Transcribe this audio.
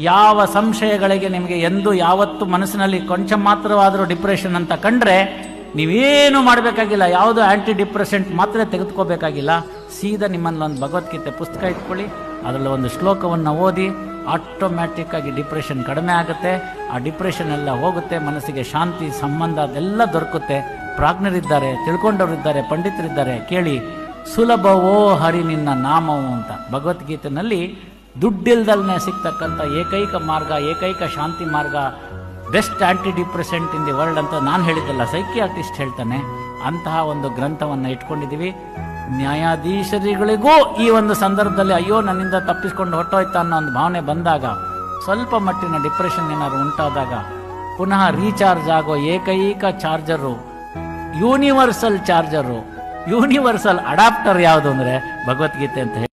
ಯಾವ ಸಂಶಯಗಳಿಗೆ ನಿಮಗೆ ಎಂದು ಯಾವತ್ತು ಮನಸ್ಸಿನಲ್ಲಿ ಕೊಂಚ ಮಾತ್ರವಾದರೂ ಡಿಪ್ರೆಷನ್ ಅಂತ ಕಂಡ್ರೆ ನೀವೇನು ಮಾಡಬೇಕಾಗಿಲ್ಲ, ಯಾವುದು ಆ್ಯಂಟಿ ಡಿಪ್ರೆಸೆಂಟ್ ಮಾತ್ರ ತೆಗೆದುಕೋಬೇಕಾಗಿಲ್ಲ. ಸೀದಾ ನಿಮ್ಮಲ್ಲಿ ಒಂದು ಭಗವದ್ಗೀತೆ ಪುಸ್ತಕ ಇಟ್ಕೊಳ್ಳಿ, ಅದರಲ್ಲಿ ಒಂದು ಶ್ಲೋಕವನ್ನು ಓದಿ, ಆಟೋಮ್ಯಾಟಿಕ್ ಆಗಿ ಡಿಪ್ರೆಷನ್ ಕಡಿಮೆ ಆಗುತ್ತೆ. ಆ ಡಿಪ್ರೆಷನ್ ಎಲ್ಲ ಹೋಗುತ್ತೆ, ಮನಸ್ಸಿಗೆ ಶಾಂತಿ, ಸಂಬಂಧ ಅದೆಲ್ಲ ದೊರಕುತ್ತೆ. ಪ್ರಾಜ್ಞರಿದ್ದಾರೆ, ತಿಳ್ಕೊಂಡವರಿದ್ದಾರೆ, ಪಂಡಿತರಿದ್ದಾರೆ, ಕೇಳಿ. ಸುಲಭವೋ ಹರಿ ನಿನ್ನ ನಾಮವು ಅಂತ ಭಗವದ್ಗೀತೆಯಲ್ಲಿ ದುಡ್ಡಿಲ್ದಲ್ಲೇ ಸಿಗ್ತಕ್ಕಂಥ ಏಕೈಕ ಮಾರ್ಗ, ಏಕೈಕ ಶಾಂತಿ ಮಾರ್ಗ, best anti depressant in the world ಅಂತ ನಾನು ಹೇಳಿದ್ದಲ್ಲ, ಸೈಕಿಯಾಟ್ರಿಸ್ಟ್ ಹೇಳ್ತಾನೆ. ಅಂತಹ ಒಂದು ಗ್ರಂಥವನ್ನು ಇಟ್ಕೊಂಡಿದ್ದೀವಿ. ನ್ಯಾಯಾಧೀಶರಿಗಳಿಗೂ ಈ ಒಂದು ಸಂದರ್ಭದಲ್ಲಿ ಅಯ್ಯೋ ನನ್ನಿಂದ ತಪ್ಪಿಸ್ಕೊಂಡು ಹೊಟ್ಟೋಯ್ತಾ ಅನ್ನೋ ಒಂದು ಭಾವನೆ ಬಂದಾಗ, ಸ್ವಲ್ಪ ಮಟ್ಟಿನ ಡಿಪ್ರೆಷನ್ ಏನಾದ್ರು ಉಂಟಾದಾಗ ಪುನಃ ರೀಚಾರ್ಜ್ ಆಗೋ ಏಕೈಕ charger, universal charger, universal adapter ಯಾವುದು ಅಂದರೆ ಭಗವದ್ಗೀತೆ ಅಂತ ಹೇಳಿ.